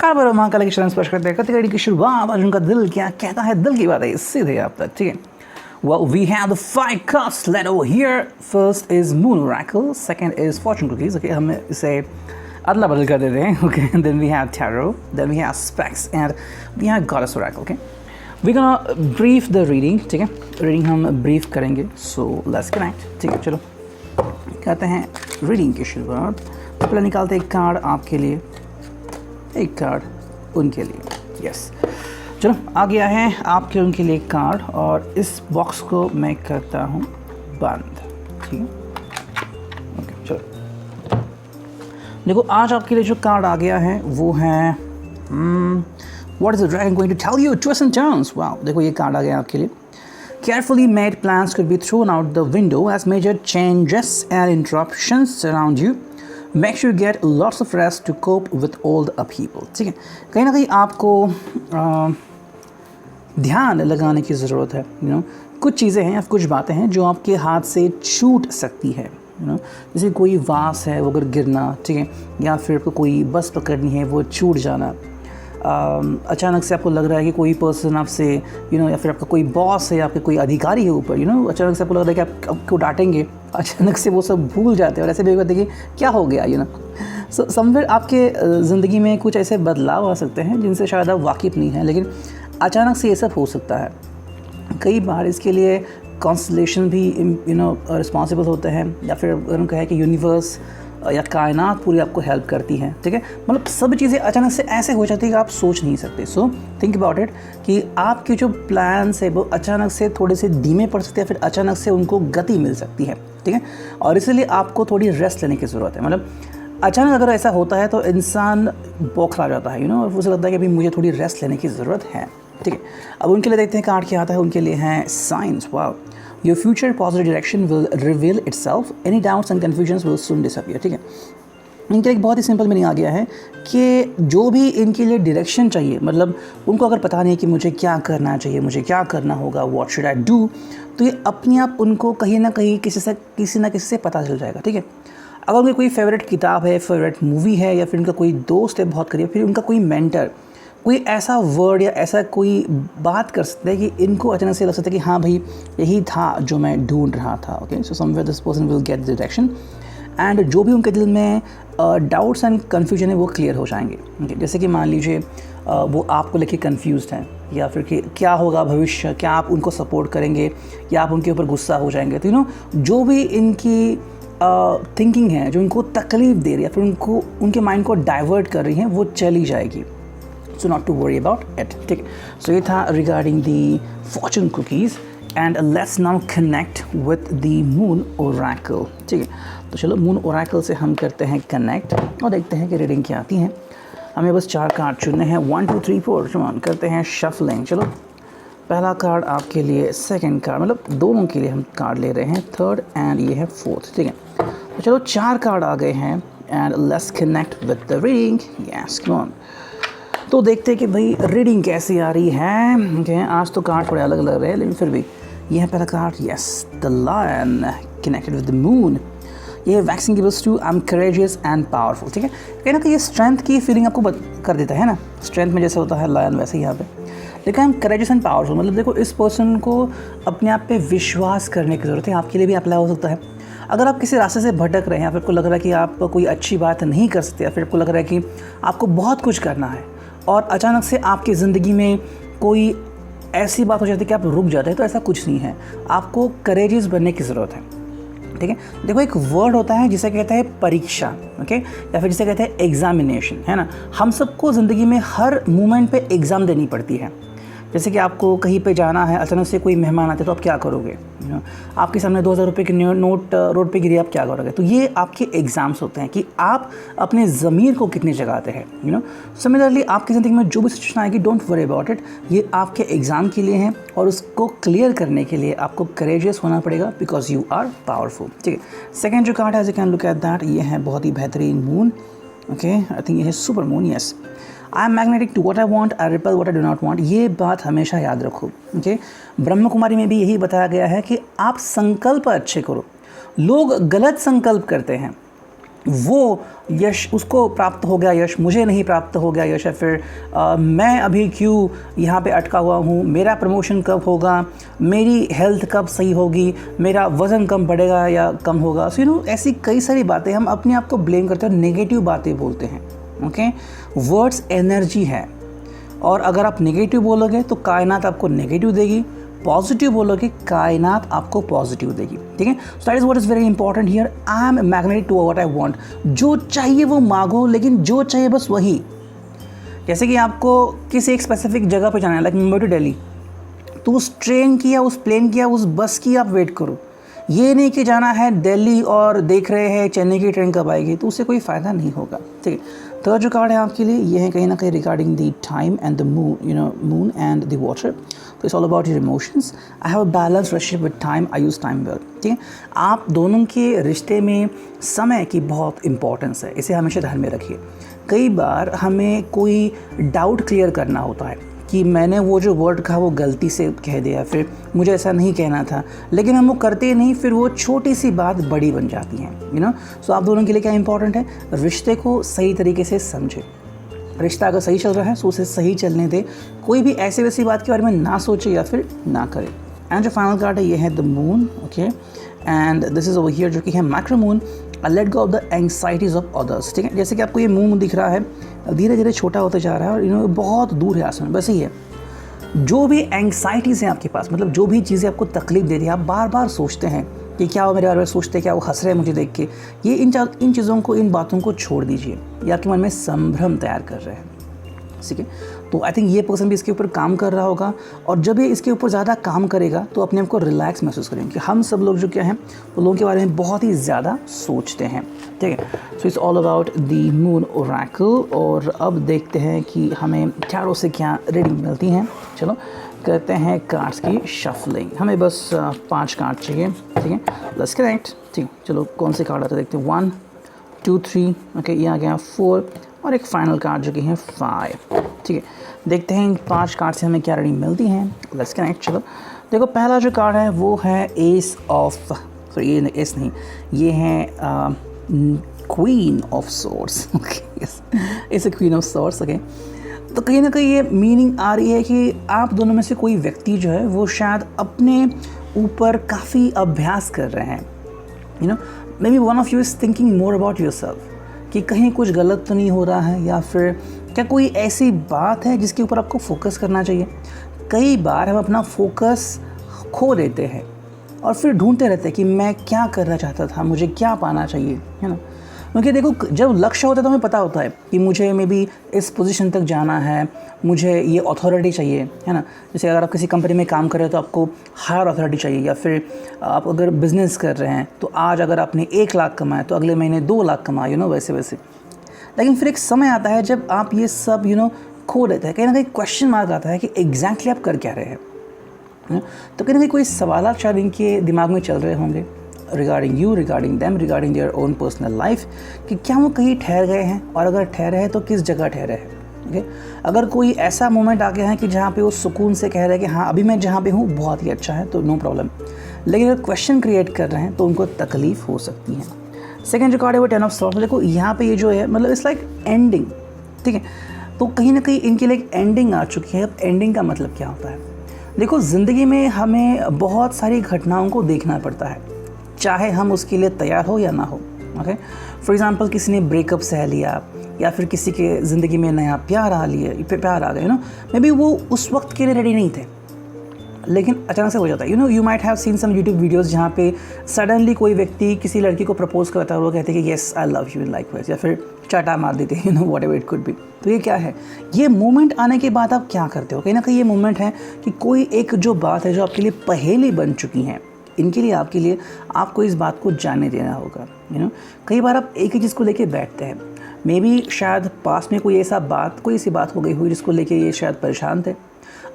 बार बार महाकाल के शरण स्पर्श करते हैं, कति कड़ी की शुरुआत और उनका दिल क्या कहता है, दिल की बात है सीधे आप तक, ठीक है। Well, we have the 5 cards led over here. First is Moon Oracle, second is Fortune Cookies. Okay, हम इसे अदला बदल कर देते हैं. Okay, then we have Tarot, then we have Specs, and we have Goddess Oracle. Okay, we're gonna brief the reading. ठीक है, reading हम brief करेंगे. So let's connect. ठीक है, चलो कहते हैं reading की शुरुआत. पहले निकालते हैं एक कार्ड आपके लिए, एक कार्ड उनके लिए. Yes. चलो आ गया है आपके उनके लिए कार्ड और इस बॉक्स को मैं करता हूँ बंद, ठीक है। ओके चलो देखो, आज आपके लिए जो कार्ड आ गया है वो है what is the dragon going to tell you, twist and turns. Wow, देखो ये कार्ड आ गया आपके लिए। Carefully made plans could be thrown out the window as major changes and interruptions surround you. Make sure you get lots of rest to cope with all the upheaval। ठीक है, कहीं ना कहीं आपको ध्यान लगाने की ज़रूरत है। कुछ चीज़ें हैं या कुछ बातें हैं जो आपके हाथ से छूट सकती है। जैसे कोई वास है वो अगर गिरना, ठीक है, या फिर आपको कोई बस पकड़नी है वो छूट जाना। अचानक से आपको लग रहा है कि कोई पर्सन आपसे या फिर आपका कोई बॉस है, आपके कोई अधिकारी है ऊपर, अचानक से आपको लग रहा है कि आप आपको डांटेंगे, अचानक से वो सब भूल जाते हैं और ऐसे भी कहते हैं कि क्या हो गया, सो समवेयर आपके ज़िंदगी में कुछ ऐसे बदलाव आ सकते हैं जिनसे शायद आप वाकिफ़ नहीं हैं, लेकिन अचानक से ये सब हो सकता है। कई बार इसके लिए कॉन्स्टलेशन भी रिस्पॉन्सिबल होते हैं, या फिर अगर हम कहें कि यूनिवर्स या कायनात पूरी आपको हेल्प करती है। ठीक है, मतलब सब चीज़ें अचानक से ऐसे हो जाती है कि आप सोच नहीं सकते। सो थिंक अबाउट इट कि आपके जो प्लान्स है वो अचानक से थोड़े से धीमे पड़ सकते हैं, फिर अचानक से उनको गति मिल सकती है। ठीक है, और इसलिए आपको थोड़ी रेस्ट लेने की ज़रूरत है। मतलब अचानक अगर ऐसा होता है तो इंसान बौखला जाता है, और उसे लगता है कि अभी मुझे थोड़ी रेस्ट लेने की ज़रूरत है। ठीक है, अब उनके लिए देखते हैं कार्ड क्या आता है। उनके लिए हैं science. Wow, your future positive direction will reveal itself, any doubts and confusions will soon disappear. ठीक है, इनके लिए एक बहुत ही सिंपल मीनिंग आ गया है कि जो भी इनके लिए डायरेक्शन चाहिए, मतलब उनको अगर पता नहीं है कि मुझे क्या करना चाहिए, मुझे क्या करना होगा, व्हाट शुड आई डू, तो ये अपने आप उनको कहीं ना कहीं किसी ना किसी से पता चल जाएगा। ठीक है, अगर उनकी कोई फेवरेट किताब है, फेवरेट मूवी है, या फिर उनका कोई दोस्त है बहुत करीब, फिर उनका कोई मेंटर कोई ऐसा वर्ड या ऐसा कोई बात कर सकता है कि इनको अचानक से लग सकता है कि हाँ भाई यही था जो मैं ढूंढ रहा था। Okay, so somewhere this person will get the direction, and जो भी उनके दिल में डाउट्स एंड कन्फ्यूजन है वो क्लियर हो जाएंगे। ओके, जैसे कि मान लीजिए वो आपको लेके कन्फ्यूज़ड हैं, या फिर कि क्या होगा भविष्य, क्या आप उनको सपोर्ट करेंगे या आप उनके ऊपर गुस्सा हो जाएंगे। तो जो भी इनकी थिंकिंग है, जो उनको तकलीफ़ दे रही है, फिर उनको उनके माइंड को डाइवर्ट कर रही है, वो चली जाएगी। So not to worry about it. ठीक है, सो ये था regarding the fortune cookies, and let's now connect with the moon oracle. ठीक है, तो चलो मून ओरेकल से हम करते हैं कनेक्ट और देखते हैं कि रीडिंग क्या आती है। हमें बस 4 कार्ड चुनने हैं, 1 2 3 4। करते हैं शफलिंग। चलो पहला कार्ड आपके लिए, सेकंड कार्ड, मतलब दोनों के लिए हम कार्ड ले रहे हैं, थर्ड एंड ये है फोर्थ। ठीक है, तो चलो 4 कार्ड आ गए हैं, and let's connect with the reading. Yes, come on. तो देखते हैं कि भाई रीडिंग कैसी आ रही है। ओके, आज तो कार्ड थोड़े अलग लग रहे हैं, लेकिन फिर भी ये है पहला card. Yes, the lion connected with the moon. ये waxing gives to I am courageous and powerful. ठीक है, कहीं ना कहीं ये स्ट्रेंथ की फीलिंग आपको कर देता है ना। स्ट्रेंथ में जैसे होता है लायन, वैसे ही यहाँ पे लेकिन आई एम करेजियस एंड पावरफुल, मतलब देखो इस पर्सन को अपने आप पे विश्वास करने की ज़रूरत है। आपके लिए भी अप्लाई हो सकता है। अगर आप किसी रास्ते से भटक रहे हैं, या फिर आपको लग रहा है कि आप कोई अच्छी बात नहीं कर सकते, या फिर आपको लग रहा है कि आपको बहुत कुछ करना है और अचानक से आपकी ज़िंदगी में कोई ऐसी बात हो जाती है कि आप रुक जाते हैं, तो ऐसा कुछ नहीं है। आपको करेजियस बनने की ज़रूरत है। ठीक है, देखो एक वर्ड होता है जिसे कहते हैं परीक्षा, ओके, या फिर जिसे कहते हैं एग्जामिनेशन, है ना। हम सबको ज़िंदगी में हर मोमेंट पे एग्ज़ाम देनी पड़ती है। जैसे कि आपको कहीं पे जाना है, अचानक से कोई मेहमान आते हैं तो आप क्या करोगे, आपके सामने 2000 रुपये के नोट रोड पे गिरे, आप क्या करोगे। तो ये आपके एग्ज़ाम्स होते हैं कि आप अपने ज़मीर को कितने जगाते हैं। सिमिलरली आपकी ज़िंदगी में जो भी सिचुएशन आएगी, डोंट वरी अबाउट इट, ये आपके एग्ज़ाम के लिए हैं और उसको क्लियर करने के लिए आपको करेजियस होना पड़ेगा, बिकॉज यू आर पावरफुल। ठीक है, सेकेंड जो कार्ड है, you can look at that, ये है बहुत ही बेहतरीन मून। ओके, आई थिंक ये है super moon. Yes, I am magnetic to what I want, I repel what I do not want. ये बात हमेशा याद रखो। ओके, ब्रह्म कुमारी में भी यही बताया गया है कि आप संकल्प अच्छे करो। लोग गलत संकल्प करते हैं, वो यश उसको प्राप्त हो गया, यश मुझे नहीं प्राप्त हो गया यश, या फिर मैं अभी क्यों यहाँ पे अटका हुआ हूँ, मेरा प्रमोशन कब होगा, मेरी हेल्थ कब सही होगी, मेरा वज़न कम बढ़ेगा या कम होगा। सो ऐसी कई सारी बातें हम अपने आप को ब्लेम करते हैं, नेगेटिव बातें बोलते हैं। ओके, वर्ड्स एनर्जी है, और अगर आप नेगेटिव बोलोगे तो कायनात आपको नेगेटिव देगी, पॉजिटिव बोलोगे कायनात आपको पॉजिटिव देगी। ठीक है, so that is what is very important here. I am magnetic to what I want. जो चाहिए वो मांगो, लेकिन जो चाहिए बस वही। जैसे कि आपको किसी एक स्पेसिफिक जगह पे जाना है, लाइक मुंबई टू दिल्ली, तो उस ट्रेन की या उस प्लेन की या उस बस की आप वेट करो। ये नहीं कि जाना है दिल्ली और देख रहे हैं चेन्नई की ट्रेन कब आएगी, तो उससे कोई फ़ायदा नहीं होगा। ठीक है, थर्ड जो कार्ड है आपके लिए ये है कहीं ना कहीं regarding the time and the moon, moon and the water. तो it's all about your emotions. I have a balance relationship with time, I use time well. ठीक है, आप दोनों के रिश्ते में समय की बहुत इंपॉर्टेंस है, इसे हमेशा ध्यान में रखिए। कई बार हमें कोई डाउट क्लियर करना होता है कि मैंने वो जो वर्ड कहा वो गलती से कह दिया, फिर मुझे ऐसा नहीं कहना था, लेकिन हम वो करते नहीं, फिर वो छोटी सी बात बड़ी बन जाती है। सो आप दोनों के लिए क्या इंपॉर्टेंट है, रिश्ते को सही तरीके से समझें। रिश्ता अगर सही चल रहा है तो उसे सही चलने दें, कोई भी ऐसे वैसी बात के बारे में ना सोचे या फिर ना करें। एंड जो फाइनल कार्ड है ये है the moon. Okay, and this is over here जो कि है macro moon. Let go of the anxieties of others. ठीक है, जैसे कि आपको ये मून दिख रहा है, धीरे धीरे छोटा होता जा रहा है और बहुत दूर है आसमान, बस ही है। जो भी एंग्जाइटीज़ हैं आपके पास, मतलब जो भी चीज़ें आपको तकलीफ दे रही है, आप बार बार सोचते हैं कि क्या वो मेरे बारे में सोचते हैं, क्या वो हंस रहे हैं मुझे देख के, ये इन चीज़ों को, इन बातों को छोड़ दीजिए। ये आपके मन में संभ्रम तैयार कर रहे हैं। ठीक है, तो आई थिंक ये पर्सन भी इसके ऊपर काम कर रहा होगा, और जब ये इसके ऊपर ज़्यादा काम करेगा तो अपने आप को रिलैक्स महसूस करेंगे। कि हम सब लोग जो क्या हैं वो लोगों के बारे में बहुत ही ज़्यादा सोचते हैं। ठीक है, so it's all about the moon Oracle. और अब देखते हैं कि हमें चारों से क्या रीडिंग मिलती हैं। चलो करते हैं कार्ड्स की शफलिंग। हमें बस 5 कार्ड चाहिए। ठीक है, लेट्स कनेक्ट। ठीक है, चलो कौन से कार्ड आते हैं देखते हैं। 1 2 3, ओके, ये आ गया 4, और एक फाइनल कार्ड जो कि है 5। ठीक है, देखते हैं इन 5 कार्ड से हमें क्या रीडिंग मिलती हैं। Let's connect. चलो देखो, पहला जो कार्ड है वो है एस ऑफ, सॉरी ये एस नहीं, ये है queen of swords. Okay, it's a queen of swords. Okay, तो कहीं ना कहीं ये मीनिंग आ रही है कि आप दोनों में से कोई व्यक्ति जो है वो शायद अपने ऊपर काफ़ी अभ्यास कर रहे हैं। May be one of you is thinking more about your self, कि कहीं कुछ गलत तो नहीं हो रहा है, या फिर क्या कोई ऐसी बात है जिसके ऊपर आपको फोकस करना चाहिए। कई बार हम अपना फोकस खो देते हैं और फिर ढूंढते रहते हैं कि मैं क्या करना चाहता था, मुझे क्या पाना चाहिए, है ना। क्योंकि देखो, जब लक्ष्य होता है तो हमें पता होता है कि मुझे मे बी इस पोजीशन तक जाना है, मुझे ये अथॉरिटी चाहिए, है ना। जैसे अगर आप किसी कंपनी में काम कर रहे हो तो आपको हायर अथॉरिटी चाहिए, या फिर आप अगर बिज़नेस कर रहे हैं तो आज अगर आपने 1 लाख कमाया तो अगले महीने 2 लाख कमाए, वैसे वैसे। लेकिन फिर एक समय आता है जब आप ये सब खो देते हैं, कहीं ना कहीं क्वेश्चन मार्क आता है कि एग्जैक्टली आप कर क्या रहे हैं। तो कहीं ना कहीं कोई सवाल शायद इनके दिमाग में चल रहे होंगे regarding you, regarding them, regarding their own personal life, कि क्या वो कहीं ठहर गए हैं, और अगर ठहरे हैं तो किस जगह ठहरे हैं। ओके, अगर कोई ऐसा मोमेंट आ गया है कि जहाँ पे वो सुकून से कह रहे हैं कि हाँ अभी मैं जहाँ पे हूँ बहुत ही अच्छा है, तो नो प्रॉब्लम, लेकिन अगर क्वेश्चन क्रिएट कर रहे हैं तो उनको तकलीफ हो सकती है। सेकेंड जो कार्ड है वो 10 ऑफ सॉर्ड्स। देखो यहाँ पे ये जो है, मतलब इट्स लाइक एंडिंग। ठीक है, तो कहीं ना कहीं इनके लिए एक एंडिंग आ चुकी है। अब एंडिंग का मतलब क्या होता है, देखो ज़िंदगी में हमें बहुत सारी घटनाओं को देखना पड़ता है, चाहे हम उसके लिए तैयार हो या ना हो। ओके, फॉर एग्जांपल किसी ने ब्रेकअप सह लिया, या फिर किसी के ज़िंदगी में नया प्यार आ गया, मे बी वो उस वक्त के लिए रेडी नहीं थे, लेकिन अचानक से हो जाता है। You might have seen some YouTube videos जहाँ पे सडनली कोई व्यक्ति किसी लड़की को प्रपोज करता है और वो कहते हैं कि yes I love you in likewise, या फिर चाटा मार देते हैं, what ever it could be. तो ये क्या है, ये मोमेंट आने के बाद आप क्या करते हो। कहीं ना कहीं ये मोमेंट है कि कोई एक जो बात है जो आपके लिए पहेली बन चुकी है, इनके लिए आपके लिए आपको इस बात को जानने देना होगा। कई बार आप एक ही चीज़ को लेके बैठते हैं, मे बी शायद पास में कोई ऐसी बात हो गई हुई जिसको लेके ये शायद परेशान थे।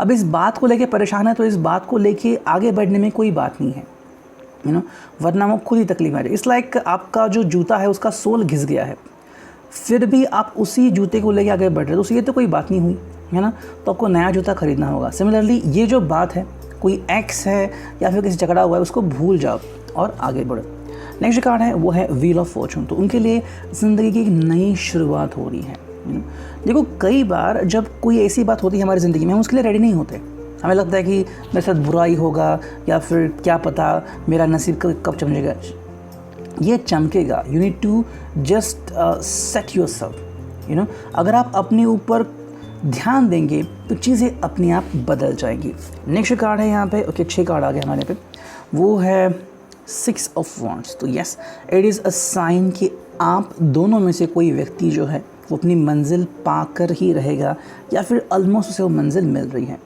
अब इस बात को लेके परेशान है तो इस बात को लेके आगे बढ़ने में कोई बात नहीं है, वरना वो खुद ही तकलीफ में आ जाए। इट्स लाइक आपका जो जूता है उसका सोल घिस गया है, फिर भी आप उसी जूते को लेके आगे बढ़ रहे हो, तो ये तो कोई बात नहीं हुई, है ना। तो आपको नया जूता खरीदना होगा। सिमिलरली ये जो बात है, कोई एक्स है या फिर किसी झगड़ा हुआ है, उसको भूल जाओ और आगे बढ़ो। नेक्स्ट कार्ड है वो है व्हील ऑफ फॉर्चून। तो उनके लिए ज़िंदगी की एक नई शुरुआत हो रही है। देखो कई बार जब कोई ऐसी बात होती है हमारी ज़िंदगी में, हम उसके लिए रेडी नहीं होते। हमें लगता है कि मेरे साथ बुराई होगा या फिर क्या पता मेरा नसीब कब चमकेगा। ये चमकेगा। You need to just set yourself. अगर आप अपने ऊपर ध्यान देंगे तो चीज़ें अपने आप बदल जाएंगी। नेक्स्ट कार्ड है यहाँ पे, ओके 6 कार्ड आ गए हमारे पे, वो है 6 ऑफ वॉन्ड्स। तो yes, it is a sign कि आप दोनों में से कोई व्यक्ति जो है वो अपनी मंजिल पाकर ही रहेगा या फिर ऑलमोस्ट उसे वो मंजिल मिल रही है।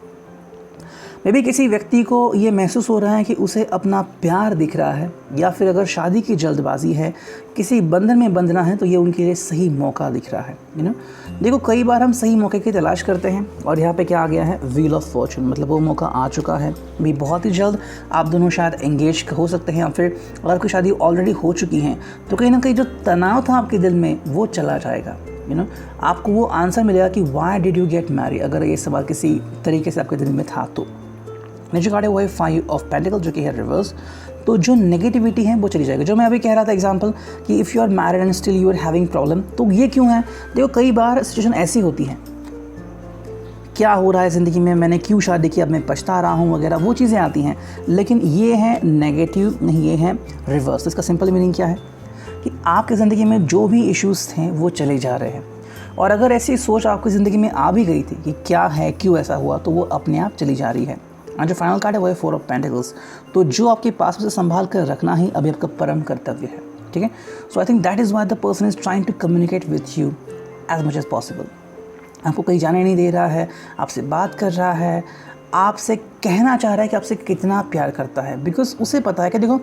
मे बी किसी व्यक्ति को ये महसूस हो रहा है कि उसे अपना प्यार दिख रहा है, या फिर अगर शादी की जल्दबाजी है, किसी बंधन में बंधना है, तो ये उनके लिए सही मौका दिख रहा है। देखो कई बार हम सही मौके की तलाश करते हैं और यहाँ पे क्या आ गया है, व्हील ऑफ फॉर्चून, मतलब वो मौका आ चुका है भी बहुत ही जल्द। आप दोनों शायद एंगेज हो सकते हैं, या फिर अगर कोई शादी ऑलरेडी हो चुकी है तो कहीं ना कहीं जो तनाव था आपके दिल में वो चला जाएगा। आपको वो आंसर मिलेगा कि why did you get Mary, अगर ये सवाल किसी तरीके से आपके दिल में था तो। नेक्स्ट कार्ड है वो है 5 ऑफ पेंटिकल, जो कि है रिवर्स। तो जो नेगेटिविटी है वो चली जाएगी। जो मैं अभी कह रहा था एग्जांपल कि if you are married and still you are having problem, तो ये क्यों है? देखो कई बार सिचुएशन ऐसी होती है, क्या हो रहा है ज़िंदगी में, मैंने क्यों शादी की, अब मैं पछता रहा हूँ वगैरह, वो चीज़ें आती हैं। लेकिन ये है नेगेटिव नहीं, ये है रिवर्स। इसका सिंपल मीनिंग क्या है कि आपकी ज़िंदगी में जो भी इश्यूज़ थे वो चले जा रहे हैं। और अगर ऐसी सोच आपकी ज़िंदगी में आ भी गई थी कि क्या है, क्यों ऐसा हुआ, तो वो अपने आप चली जा रही है। और जो फाइनल कार्ड है वो है 4 ऑफ पेंटिकल्स। तो जो आपके पास उसे संभाल कर रखना ही अभी आपका परम कर्तव्य है। ठीक है, so I think that is why the person is trying to communicate with you as much as possible. आपको कहीं जाने नहीं दे रहा है, आपसे बात कर रहा है, आपसे कहना चाह रहा है कि आपसे कितना प्यार करता है। बिकॉज उसे पता है कि देखो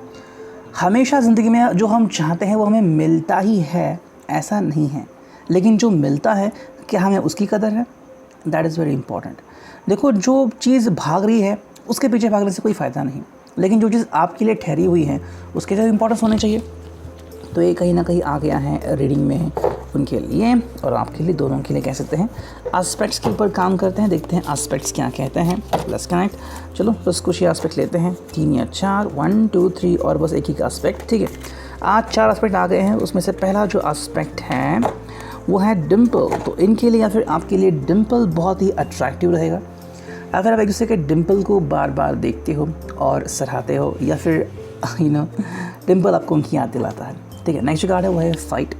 हमेशा ज़िंदगी में जो हम चाहते हैं वो हमें मिलता ही है, ऐसा नहीं है। लेकिन जो मिलता है क्या हमें उसकी कदर है, दैट इज़ वेरी इंपॉर्टेंट। देखो जो चीज़ भाग रही है उसके पीछे भागने से कोई फ़ायदा नहीं, लेकिन जो चीज़ आपके लिए ठहरी हुई है उसके लिए इंपॉर्टेंस होनी चाहिए। तो ये कहीं ना कहीं आ गया है रीडिंग में उनके लिए और आपके लिए, दोनों के लिए कह सकते हैं। एस्पेक्ट्स के ऊपर काम करते हैं, देखते हैं एस्पेक्ट्स क्या कहते हैं। Let's connect. चलो बस कुछ ही एस्पेक्ट लेते हैं, 3 या 4, 1 2 3 और बस एक ही का एस्पेक्ट। ठीक है, आज 4 एस्पेक्ट आ गए हैं। उसमें से पहला जो एस्पेक्ट है वो है डिम्पल। तो इनके लिए या फिर आपके लिए डिम्पल बहुत ही अट्रैक्टिव रहेगा। अगर आप एक दूसरे के डिम्पल को बार बार देखते हो और सराहते हो, या फिर डिम्पल आपको उनकी याद दिलाता है। ठीक है, नेक्स्ट कार्ड है वो है फाइट।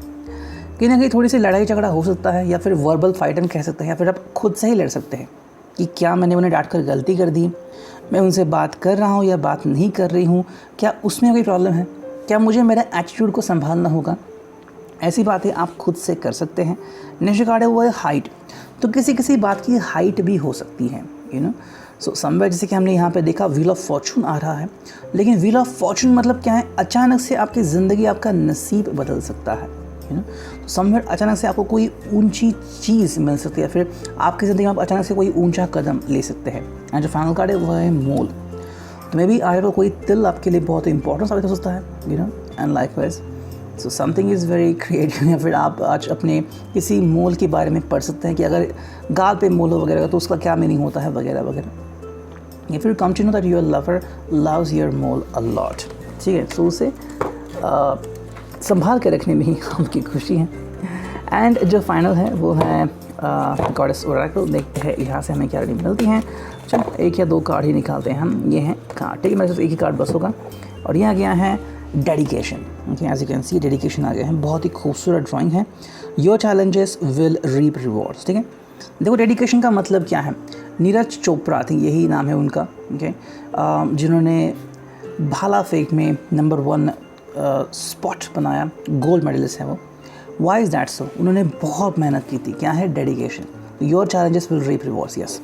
कहीं ना कहीं थोड़ी सी लड़ाई झगड़ा हो सकता है, या फिर वर्बल फाइट हम कह सकते हैं, या फिर आप खुद से ही लड़ सकते हैं कि क्या मैंने उन्हें डांट कर गलती कर दी, मैं उनसे बात कर रहा हूँ या बात नहीं कर रही हूँ, क्या उसमें कोई प्रॉब्लम है, क्या मुझे मेरा एटीट्यूड को संभालना होगा। ऐसी बातें आप खुद से कर सकते हैं। नेक्स्ट कार्ड है वो है हाइट। तो किसी किसी बात की हाइट भी हो सकती है, सो समवेयर, जैसे कि हमने यहाँ पे देखा व्हील ऑफ फॉर्चून आ रहा है। लेकिन व्हील ऑफ फॉर्चून मतलब क्या है, अचानक से आपकी ज़िंदगी, आपका नसीब बदल सकता है। तो समवेयर अचानक से आपको कोई ऊंची चीज़ मिल सकती है, फिर आपकी ज़िंदगी में आप अचानक से कोई ऊंचा कदम ले सकते हैं। एंड जो फाइनल कार्ड है वो है मोल। तो मे बी आई नो कोई तिल आपके लिए बहुत इंपॉर्टेंट साबित हो सकता है, and like wise so something is very creative. या फिर आप आज अपने किसी मोल के बारे में पढ़ सकते हैं कि अगर गाल पे मोल हो वगैरह तो उसका क्या मीनिंग होता है वगैरह वगैरह। या फिर come to know that your lover loves your mole a lot. ठीक है, तो उसे संभाल के रखने में ही आपकी खुशी है। एंड जो फाइनल है वो है गॉडेस ओरेकल। देखते हैं यहाँ से हमें क्या रीडिंग मिलती हैं। चलो 1 या 2 कार्ड ही निकालते हैं हम। ये हैं कार्ड, ठीक है, मेरे साथ एक ही कार्ड बस होगा। और ये आ गया है dedication. Okay, as you can see dedication आ गया है। बहुत ही खूबसूरत ड्राइंग है। Your challenges will reap rewards. ठीक है, देखो डेडिकेशन का मतलब क्या है। नीरज चोपड़ा थी, यही नाम है उनका, ओके, जिन्होंने भाला फेंक में नंबर 1 स्पॉट बनाया, गोल्ड मेडलिस्ट है वो। Why is that so? उन्होंने बहुत मेहनत की थी। क्या है? Dedication. Your challenges will reap rewards. Yes,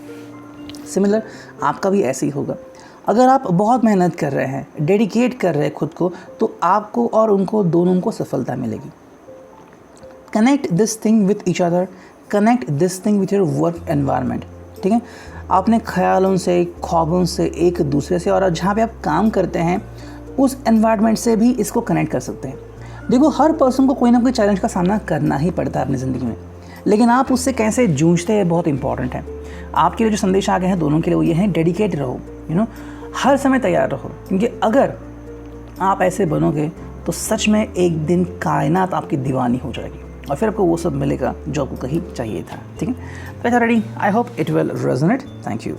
similar आपका भी ऐसे ही होगा। अगर आप बहुत मेहनत कर रहे हैं, डेडिकेट कर रहे हैं खुद को, तो आपको और उनको दोनों को सफलता मिलेगी। Connect this thing with each other, connect this thing with your work environment. ठीक है, आपने ख्यालों से, ख्वाबों से, एक दूसरे से, और जहाँ पे आप काम करते हैं उस एनवायरनमेंट से भी इसको कनेक्ट कर सकते हैं। देखो हर पर्सन को कोई ना कोई चैलेंज का सामना करना ही पड़ता है अपनी ज़िंदगी में, लेकिन आप उससे कैसे जूझते हैं बहुत इंपॉर्टेंट है। आपके लिए जो संदेश आ गए हैं दोनों के लिए वो ये हैं, डेडिकेट रहो, हर समय तैयार रहो, क्योंकि अगर आप ऐसे बनोगे तो सच में एक दिन कायनात आपकी दीवानी हो जाएगी और फिर आपको वो सब मिलेगा जो आपको कहीं चाहिए था। ठीक है, तो ready, I hope it will resonate. Thank you.